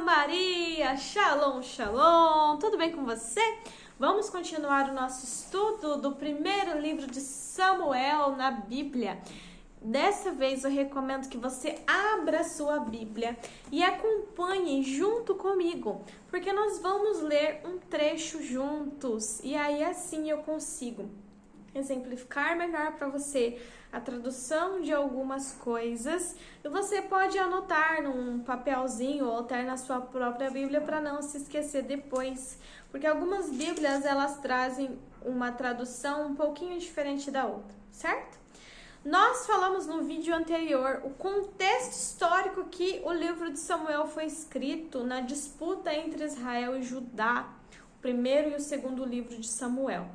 Maria! Shalom, shalom! Tudo bem com você? Vamos continuar o nosso estudo do primeiro livro de Samuel na Bíblia. Dessa vez eu recomendo que você abra a sua Bíblia e acompanhe junto comigo, porque nós vamos ler um trecho juntos e aí assim eu consigo exemplificar melhor para você a tradução de algumas coisas e você pode anotar num papelzinho ou até na sua própria Bíblia para não se esquecer depois, porque algumas Bíblias elas trazem uma tradução um pouquinho diferente da outra, certo? Nós falamos no vídeo anterior o contexto histórico que o livro de Samuel foi escrito na disputa entre Israel e Judá, o primeiro e o segundo livro de Samuel.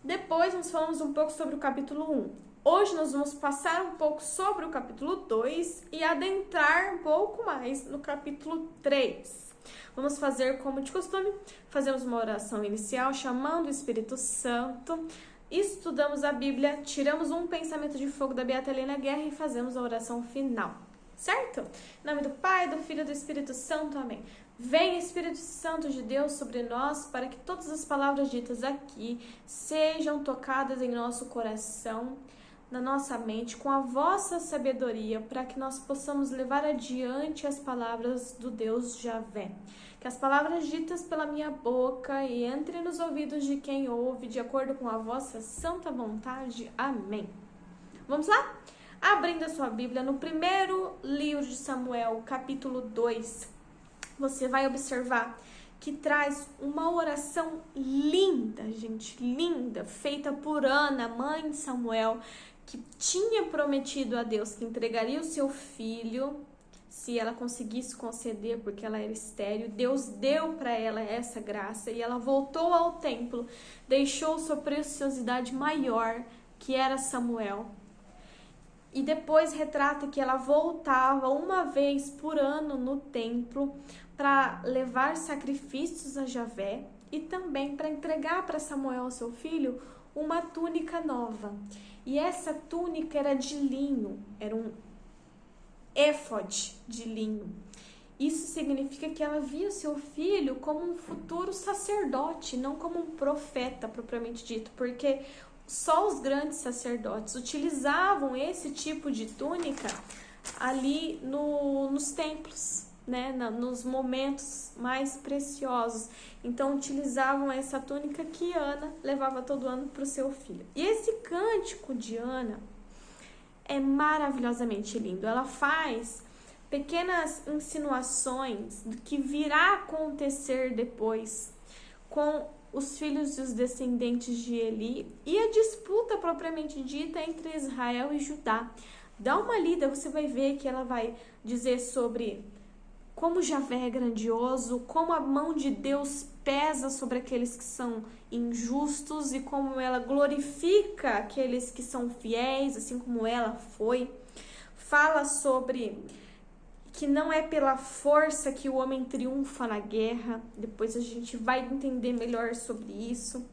Depois nós falamos um pouco sobre o capítulo 1. Hoje nós vamos passar um pouco sobre o capítulo 2 e adentrar um pouco mais no capítulo 3. Vamos fazer como de costume, fazemos uma oração inicial chamando o Espírito Santo, estudamos a Bíblia, tiramos um pensamento de fogo da Beata Helena Guerra e fazemos a oração final, certo? Em nome do Pai, do Filho e do Espírito Santo, amém. Vem Espírito Santo de Deus sobre nós para que todas as palavras ditas aqui sejam tocadas em nosso coração, na nossa mente, com a vossa sabedoria, para que nós possamos levar adiante as palavras do Deus Javé. Que as palavras ditas pela minha boca e entrem nos ouvidos de quem ouve, de acordo com a vossa santa vontade. Amém. Vamos lá? Abrindo a sua Bíblia no primeiro livro de Samuel, capítulo 2, você vai observar que traz uma oração linda, gente, linda, feita por Ana, mãe de Samuel, que tinha prometido a Deus que entregaria o seu filho se ela conseguisse conceder, porque ela era estéril. Deus deu para ela essa graça e ela voltou ao templo, deixou sua preciosidade maior, que era Samuel. E depois retrata que ela voltava uma vez por ano no templo para levar sacrifícios a Javé e também para entregar para Samuel, seu filho, uma túnica nova. E essa túnica era de linho, era um éfode de linho. Isso significa que ela via seu filho como um futuro sacerdote, não como um profeta propriamente dito, porque só os grandes sacerdotes utilizavam esse tipo de túnica ali nos templos, né? Nos momentos mais preciosos. Então utilizavam essa túnica que Ana levava todo ano para o seu filho. E esse cântico de Ana é maravilhosamente lindo. Ela faz pequenas insinuações do que virá acontecer depois com os filhos e os descendentes de Eli e a disputa propriamente dita entre Israel e Judá. Dá uma lida, você vai ver que ela vai dizer sobre como Javé é grandioso, como a mão de Deus pesa sobre aqueles que são injustos e como ela glorifica aqueles que são fiéis, assim como ela foi. Fala sobre que não é pela força que o homem triunfa na guerra. Depois a gente vai entender melhor sobre isso.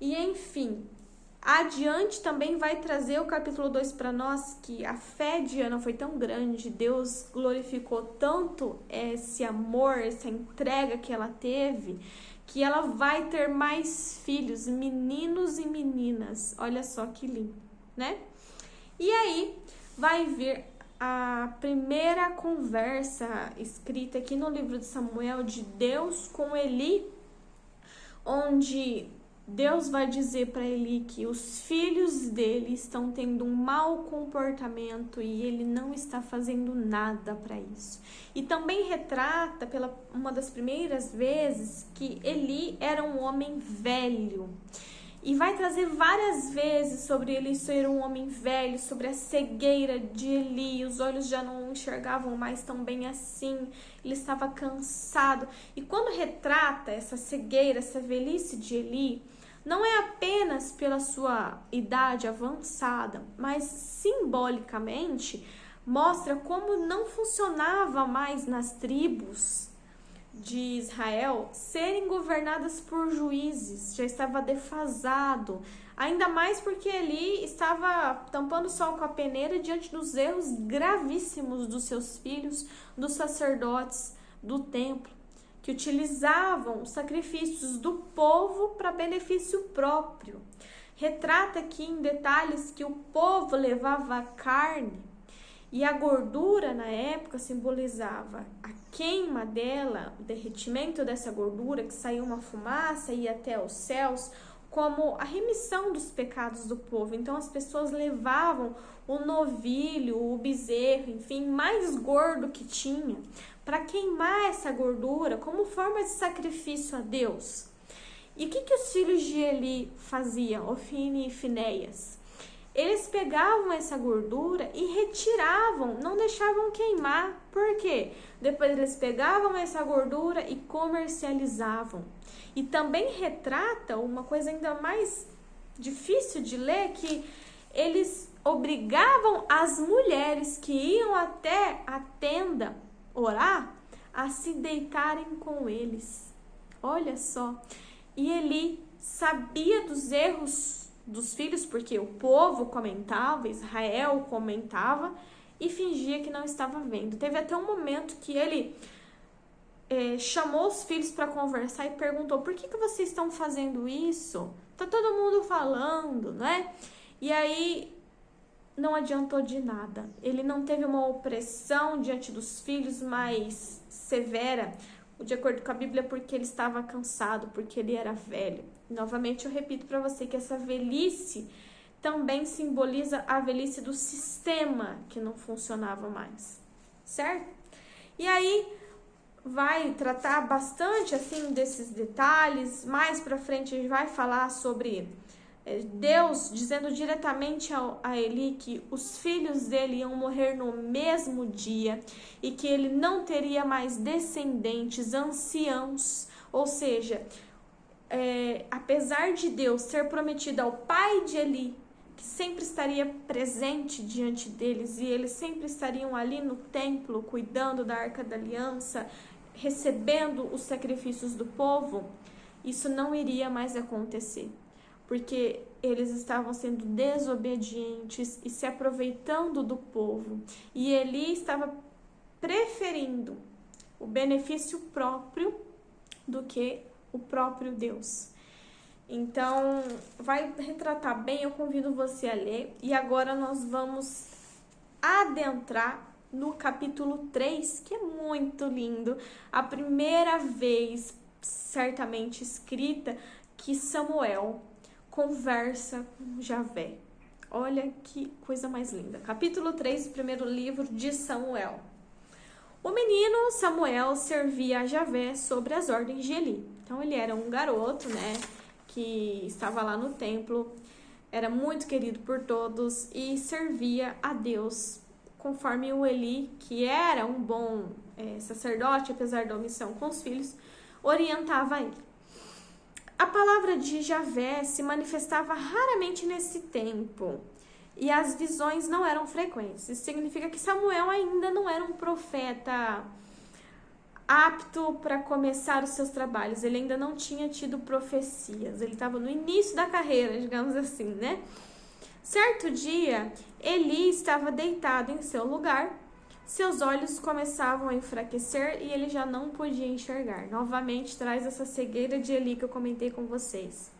E enfim, adiante também vai trazer o capítulo 2 para nós, que a fé de Ana foi tão grande, Deus glorificou tanto esse amor, essa entrega que ela teve, que ela vai ter mais filhos, meninos e meninas. Olha só que lindo, né? E aí vai vir a primeira conversa escrita aqui no livro de Samuel de Deus com Eli, onde Deus vai dizer para Eli que os filhos dele estão tendo um mau comportamento e ele não está fazendo nada para isso. E também retrata pela uma das primeiras vezes que Eli era um homem velho. E vai trazer várias vezes sobre ele ser um homem velho, sobre a cegueira de Eli, os olhos já não enxergavam mais tão bem assim, ele estava cansado. E quando retrata essa cegueira, essa velhice de Eli, não é apenas pela sua idade avançada, mas simbolicamente mostra como não funcionava mais nas tribos de Israel serem governadas por juízes, já estava defasado, ainda mais porque ele estava tampando o sol com a peneira diante dos erros gravíssimos dos seus filhos, dos sacerdotes do templo, que utilizavam os sacrifícios do povo para benefício próprio. Retrata aqui em detalhes que o povo levava a carne e a gordura na época simbolizava a queima dela, o derretimento dessa gordura, que saía uma fumaça e ia até os céus, como a remissão dos pecados do povo. Então as pessoas levavam o novilho, o bezerro, enfim, mais gordo que tinha, para queimar essa gordura como forma de sacrifício a Deus. E o que os filhos de Eli faziam, Ofni e Finéias? Eles pegavam essa gordura e retiravam, não deixavam queimar. Por quê? Depois eles pegavam essa gordura e comercializavam. E também retrata uma coisa ainda mais difícil de ler, que eles obrigavam as mulheres que iam até a tenda orar a se deitarem com eles. Olha só. E Eli sabia dos erros dos filhos, porque o povo comentava, Israel comentava e fingia que não estava vendo. Teve até um momento que ele chamou os filhos para conversar e perguntou: por que vocês estão fazendo isso? Tá todo mundo falando, né? E aí não adiantou de nada. Ele não teve uma opressão diante dos filhos mais severa, de acordo com a Bíblia, porque ele estava cansado, porque ele era velho. Novamente eu repito para você que essa velhice também simboliza a velhice do sistema que não funcionava mais, certo? E aí vai tratar bastante assim desses detalhes. Mais para frente a gente vai falar sobre Deus dizendo diretamente a Eli que os filhos dele iam morrer no mesmo dia e que ele não teria mais descendentes anciãos. Ou seja, apesar de Deus ter prometido ao pai de Eli que sempre estaria presente diante deles e eles sempre estariam ali no templo cuidando da Arca da Aliança, recebendo os sacrifícios do povo, isso não iria mais acontecer, porque eles estavam sendo desobedientes e se aproveitando do povo. E Eli estava preferindo o benefício próprio do que o próprio Deus. Então, vai retratar bem, eu convido você a ler. E agora nós vamos adentrar no capítulo 3, que é muito lindo. A primeira vez, certamente escrita, que Samuel conversa com Javé. Olha que coisa mais linda. Capítulo 3 do primeiro livro de Samuel. O menino Samuel servia a Javé sobre as ordens de Eli. Então ele era um garoto, né, que estava lá no templo, era muito querido por todos e servia a Deus, conforme o Eli, que era um bom sacerdote, apesar da omissão com os filhos, orientava ele. A palavra de Javé se manifestava raramente nesse tempo e as visões não eram frequentes. Isso significa que Samuel ainda não era um profeta apto para começar os seus trabalhos. Ele ainda não tinha tido profecias. Ele estava no início da carreira, digamos assim, né? Certo dia, Eli estava deitado em seu lugar. Seus olhos começavam a enfraquecer e ele já não podia enxergar. Novamente traz essa cegueira de Eli que eu comentei com vocês.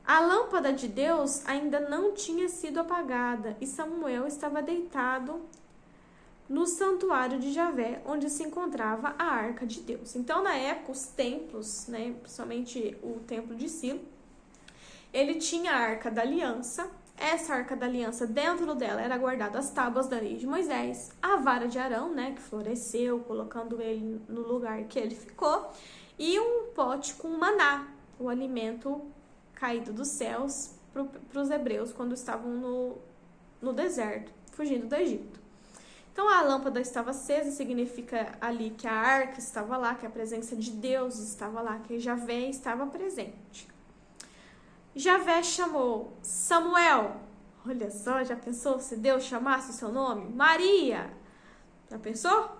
A lâmpada de Deus ainda não tinha sido apagada e Samuel estava deitado no santuário de Javé, onde se encontrava a Arca de Deus. Então, na época, os templos, né, principalmente o templo de Silo, ele tinha a Arca da Aliança. Essa Arca da Aliança, dentro dela, era guardada as tábuas da lei de Moisés, a vara de Arão, né, que floresceu, colocando ele no lugar que ele ficou, e um pote com maná, o alimento caído dos céus para os hebreus quando estavam no deserto, fugindo do Egito. Então a lâmpada estava acesa, significa ali que a arca estava lá, que a presença de Deus estava lá, que Javé estava presente. Javé chamou Samuel. Olha só, já pensou se Deus chamasse o seu nome? Maria. Já pensou?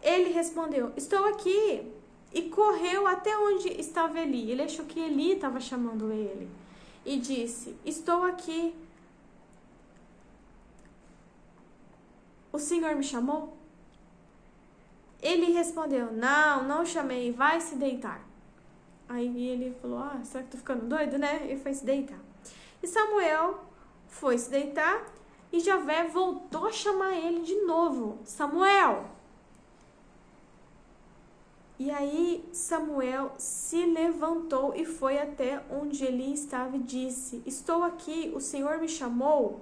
Ele respondeu: estou aqui. E correu até onde estava Eli. Ele achou que Eli estava chamando ele. E disse: estou aqui. O Senhor me chamou? Ele respondeu, não chamei, vai se deitar. Aí ele falou, será que tô ficando doido, né? Ele foi se deitar. E Samuel foi se deitar e Javé voltou a chamar ele de novo. Samuel! E aí Samuel se levantou e foi até onde Eli estava e disse, estou aqui, o Senhor me chamou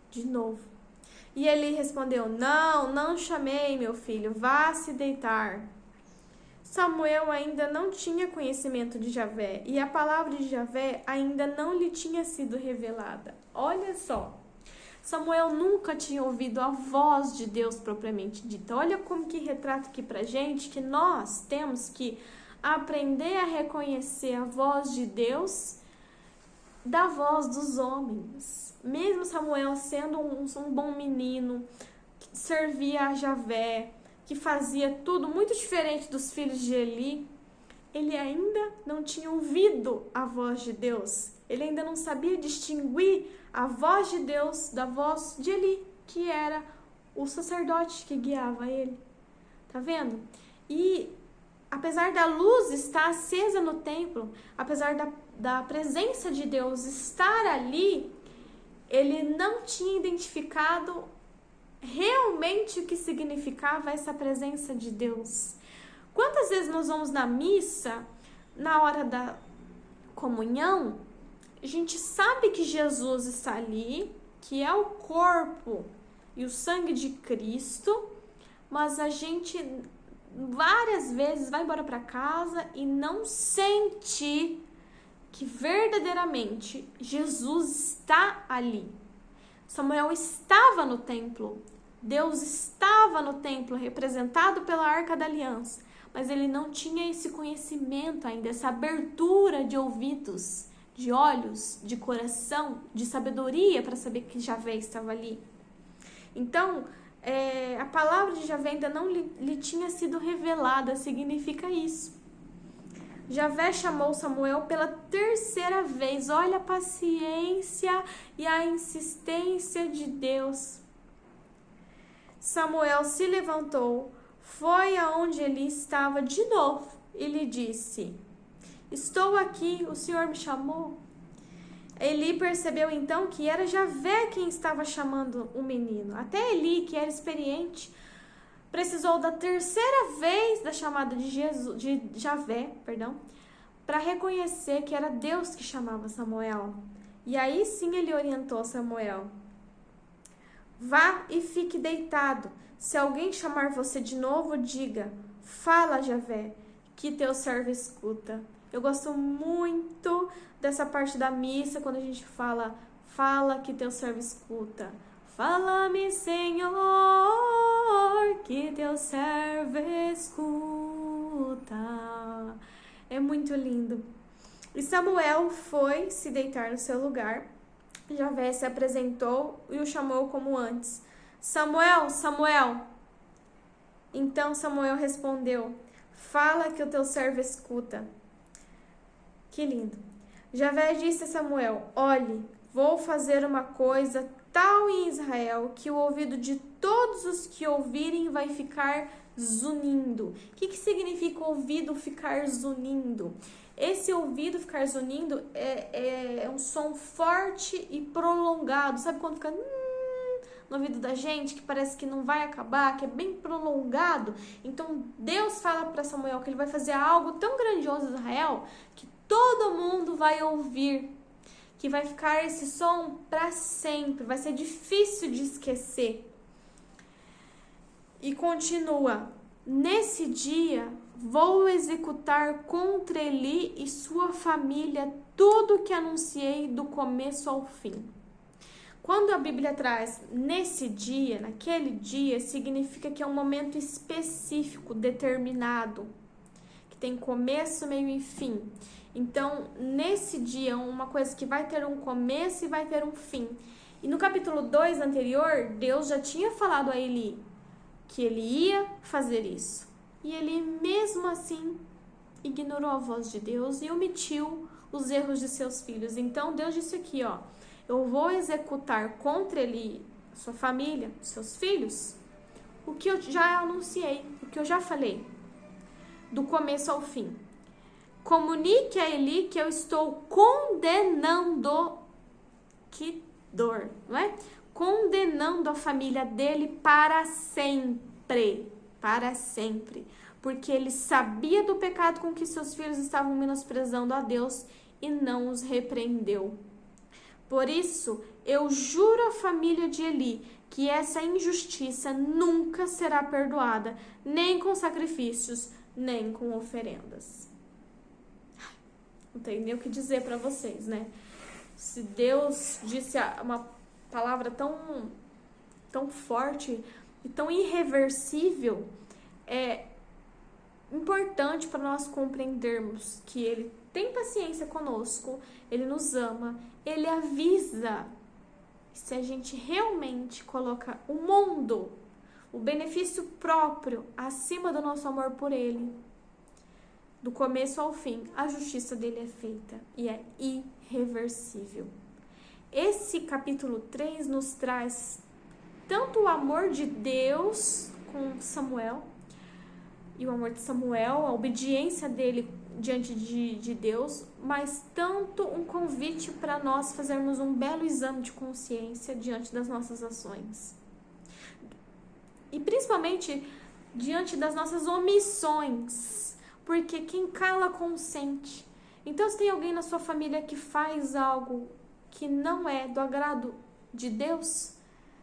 de novo. E Eli respondeu, não chamei, meu filho, vá se deitar. Samuel ainda não tinha conhecimento de Javé e a palavra de Javé ainda não lhe tinha sido revelada. Olha só, Samuel nunca tinha ouvido a voz de Deus propriamente dita. Olha como que retrata aqui pra gente que nós temos que aprender a reconhecer a voz de Deus da voz dos homens. Mesmo Samuel sendo um bom menino, que servia a Javé, que fazia tudo muito diferente dos filhos de Eli, ele ainda não tinha ouvido a voz de Deus. Ele ainda não sabia distinguir a voz de Deus da voz de Eli, que era o sacerdote que guiava ele. Tá vendo? E apesar da luz estar acesa no templo, apesar da presença de Deus estar ali, ele não tinha identificado realmente o que significava essa presença de Deus. Quantas vezes nós vamos na missa, na hora da comunhão, a gente sabe que Jesus está ali, que é o corpo e o sangue de Cristo, mas a gente várias vezes vai embora para casa e não sente que verdadeiramente Jesus está ali. Samuel estava no templo, Deus estava no templo, representado pela Arca da Aliança, mas ele não tinha esse conhecimento ainda, essa abertura de ouvidos, de olhos, de coração, de sabedoria para saber que Javé estava ali. Então, a palavra de Javé ainda não lhe tinha sido revelada, significa isso. Javé chamou Samuel pela terceira vez. Olha a paciência e a insistência de Deus. Samuel se levantou, foi aonde ele estava de novo e lhe disse, estou aqui, o Senhor me chamou. Eli percebeu então que era Javé quem estava chamando o menino. Até Eli, que era experiente, precisou da terceira vez da chamada de Javé, para reconhecer que era Deus que chamava Samuel. E aí sim ele orientou Samuel. Vá e fique deitado. Se alguém chamar você de novo, diga, fala, Javé, que teu servo escuta. Eu gosto muito dessa parte da missa, quando a gente fala que teu servo escuta. Fala-me, Senhor, que teu servo escuta. É muito lindo. E Samuel foi se deitar no seu lugar. Javé se apresentou e o chamou como antes. Samuel, Samuel. Então Samuel respondeu, fala que o teu servo escuta. Que lindo. Javé disse a Samuel, olhe, vou fazer uma coisa tal em Israel que o ouvido de todos os que ouvirem vai ficar zunindo. O que significa ouvido ficar zunindo? Esse ouvido ficar zunindo é um som forte e prolongado. Sabe quando fica no ouvido da gente, que parece que não vai acabar, que é bem prolongado? Então Deus fala para Samuel que ele vai fazer algo tão grandioso em Israel que todo mundo vai ouvir, que vai ficar esse som para sempre, vai ser difícil de esquecer. E continua, nesse dia vou executar contra Eli e sua família tudo que anunciei do começo ao fim. Quando a Bíblia traz nesse dia, naquele dia, significa que é um momento específico, determinado, que tem começo, meio e fim. Então, nesse dia, uma coisa que vai ter um começo e vai ter um fim. E no capítulo 2 anterior, Deus já tinha falado a Eli que ele ia fazer isso. E ele, mesmo assim, ignorou a voz de Deus e omitiu os erros de seus filhos. Então, Deus disse aqui, eu vou executar contra ele, sua família, seus filhos, o que eu já anunciei, o que eu já falei, do começo ao fim. Comunique a Eli que eu estou condenando, que dor, não é? Condenando a família dele para sempre, porque ele sabia do pecado com que seus filhos estavam menosprezando a Deus e não os repreendeu. Por isso, eu juro à família de Eli que essa injustiça nunca será perdoada, nem com sacrifícios, nem com oferendas. Não tem nem o que dizer para vocês, né? Se Deus disse uma palavra tão forte e tão irreversível, é importante para nós compreendermos que Ele tem paciência conosco, Ele nos ama, Ele avisa. Se a gente realmente coloca o mundo, o benefício próprio, acima do nosso amor por Ele, do começo ao fim, a justiça dele é feita e é irreversível. Esse capítulo 3 nos traz tanto o amor de Deus com Samuel, e o amor de Samuel, a obediência dele diante de Deus, mas tanto um convite para nós fazermos um belo exame de consciência diante das nossas ações. E principalmente diante das nossas omissões, porque quem cala consente. Então, se tem alguém na sua família que faz algo que não é do agrado de Deus,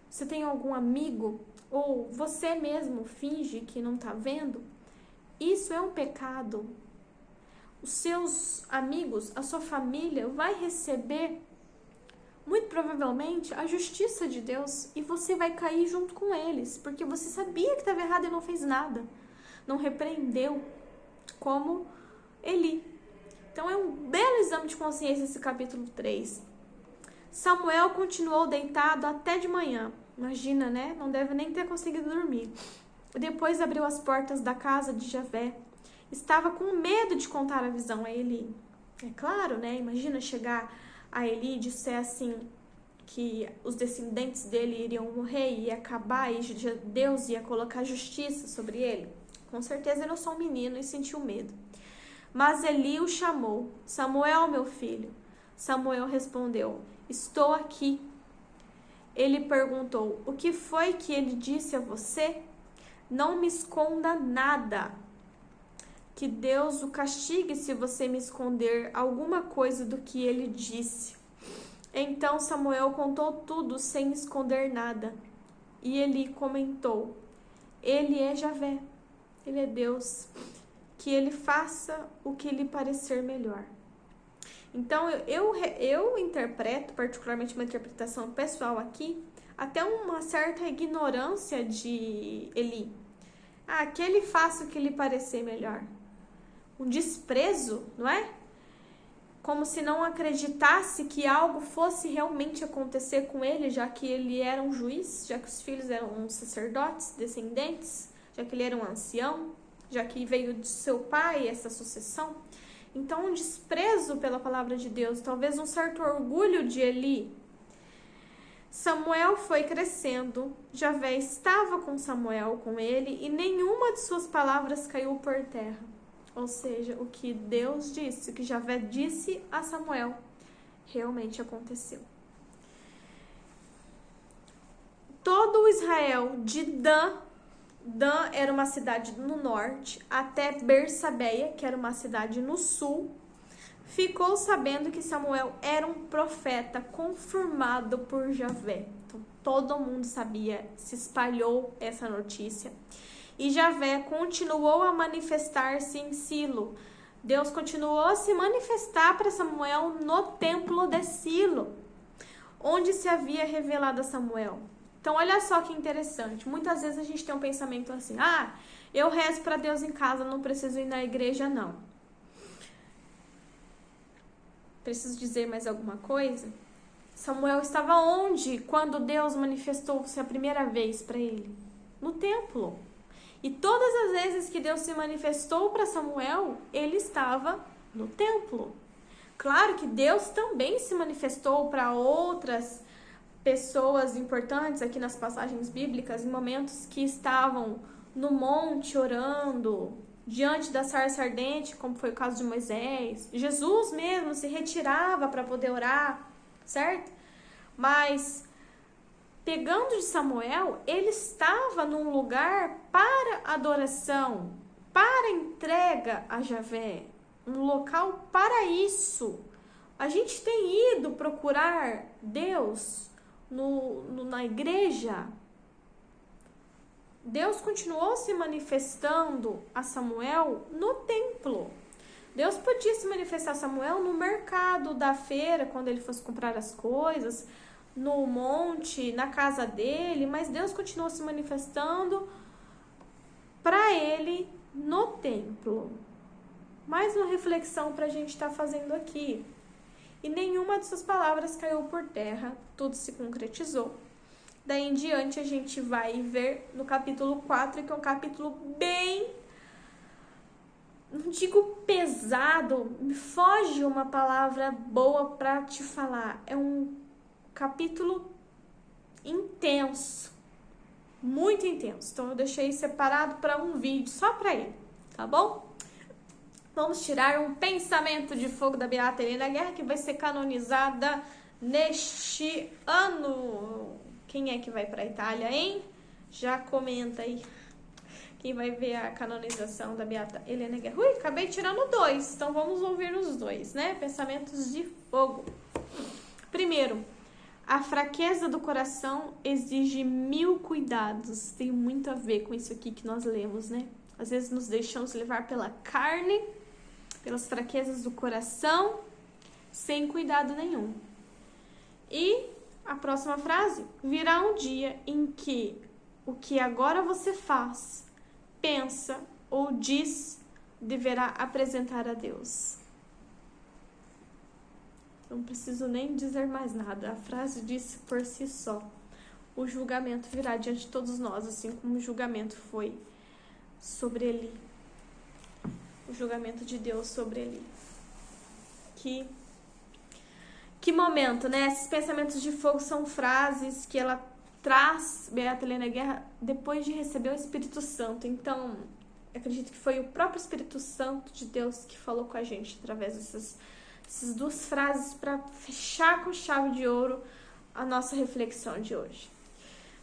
você tem algum amigo, ou você mesmo finge que não está vendo, isso é um pecado. Os seus amigos, a sua família vai receber, muito provavelmente, a justiça de Deus e você vai cair junto com eles, porque você sabia que estava errado e não fez nada, não repreendeu, como Eli. Então é um belo exame de consciência esse capítulo 3. Samuel continuou deitado até de manhã. Imagina, né? Não deve nem ter conseguido dormir. Depois abriu as portas da casa de Javé. Estava com medo de contar a visão a Eli. É claro, né? Imagina chegar a Eli e disser assim que os descendentes dele iriam morrer e ia acabar e Deus ia colocar justiça sobre ele. Com certeza era só um menino e sentiu medo. Mas Eli o chamou. Samuel, meu filho. Samuel respondeu, estou aqui. Ele perguntou, o que foi que ele disse a você? Não me esconda nada. Que Deus o castigue se você me esconder alguma coisa do que ele disse. Então Samuel contou tudo sem esconder nada. E Eli comentou, ele é Javé. Ele é Deus, que ele faça o que lhe parecer melhor. Então, eu interpreto, particularmente uma interpretação pessoal aqui, até uma certa ignorância de Eli. Que ele faça o que lhe parecer melhor. Um desprezo, não é? Como se não acreditasse que algo fosse realmente acontecer com ele, já que ele era um juiz, já que os filhos eram sacerdotes, descendentes, já que ele era um ancião, já que veio de seu pai essa sucessão. Então, um desprezo pela palavra de Deus, talvez um certo orgulho de Eli. Samuel foi crescendo, Javé estava com Samuel, com ele, e nenhuma de suas palavras caiu por terra. Ou seja, o que Deus disse, o que Javé disse a Samuel, realmente aconteceu. Todo o Israel de Dan era uma cidade no norte, até Bersabeia, que era uma cidade no sul, ficou sabendo que Samuel era um profeta confirmado por Javé. Então, todo mundo sabia, se espalhou essa notícia. E Javé continuou a manifestar-se em Silo. Deus continuou a se manifestar para Samuel no templo de Silo, onde se havia revelado a Samuel. Então, olha só que interessante. Muitas vezes a gente tem um pensamento assim, eu rezo para Deus em casa, não preciso ir na igreja, não. Preciso dizer mais alguma coisa? Samuel estava onde quando Deus manifestou-se a primeira vez para ele? No templo. E todas as vezes que Deus se manifestou para Samuel, ele estava no templo. Claro que Deus também se manifestou para outras pessoas importantes aqui nas passagens bíblicas, em momentos que estavam no monte orando, diante da sarça ardente, como foi o caso de Moisés. Jesus mesmo se retirava para poder orar, certo? Mas, pegando de Samuel, ele estava num lugar para adoração, para entrega a Javé, um local para isso. A gente tem ido procurar Deus na igreja. Deus continuou se manifestando a Samuel no templo. Deus podia se manifestar a Samuel no mercado da feira, quando ele fosse comprar as coisas, no monte, na casa dele, mas Deus continuou se manifestando para ele no templo. Mais uma reflexão para a gente estar fazendo aqui. E nenhuma dessas palavras caiu por terra, tudo se concretizou. Daí em diante a gente vai ver no capítulo 4, que é um capítulo bem, não digo pesado, me foge uma palavra boa para te falar. É um capítulo intenso, muito intenso. Então eu deixei separado para um vídeo só para ele, tá bom? Vamos tirar um pensamento de fogo da Beata Helena Guerra, que vai ser canonizada neste ano. Quem é que vai para a Itália, hein? Já comenta aí. Quem vai ver a canonização da Beata Helena Guerra? Ui, acabei tirando 2, então vamos ouvir os 2, né? Pensamentos de fogo. Primeiro, a fraqueza do coração exige 1000 cuidados. Tem muito a ver com isso aqui que nós lemos, né? Às vezes nos deixamos levar pela carne, pelas fraquezas do coração, sem cuidado nenhum. E a próxima frase: virá um dia em que o que agora você faz, pensa ou diz, deverá apresentar a Deus. Não preciso nem dizer mais nada. A frase disse por si só. O julgamento virá diante de todos nós, assim como o julgamento foi sobre Eli. O julgamento de Deus sobre Eli. Que momento, né? Esses pensamentos de fogo são frases que ela traz, Beata Helena Guerra, depois de receber o Espírito Santo. Então, acredito que foi o próprio Espírito Santo de Deus que falou com a gente através dessas 2 frases para fechar com chave de ouro a nossa reflexão de hoje.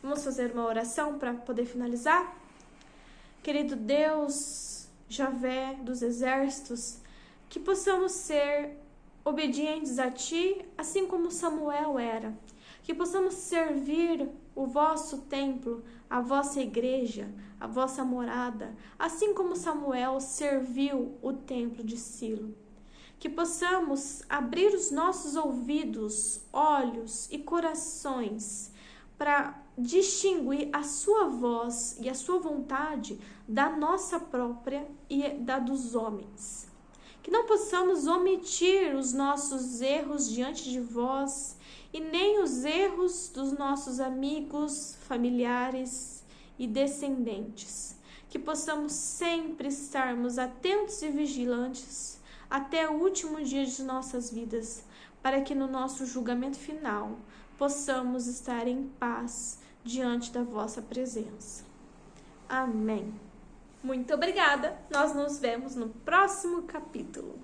Vamos fazer uma oração para poder finalizar? Querido Deus, Javé dos exércitos, que possamos ser obedientes a Ti, assim como Samuel era. Que possamos servir o vosso templo, a vossa igreja, a vossa morada, assim como Samuel serviu o templo de Silo. Que possamos abrir os nossos ouvidos, olhos e corações para distinguir a sua voz e a sua vontade da nossa própria e da dos homens. Que não possamos omitir os nossos erros diante de vós e nem os erros dos nossos amigos, familiares e descendentes. Que possamos sempre estarmos atentos e vigilantes até o último dia de nossas vidas, para que no nosso julgamento final possamos estar em paz diante da vossa presença. Amém. Muito obrigada. Nós nos vemos no próximo capítulo.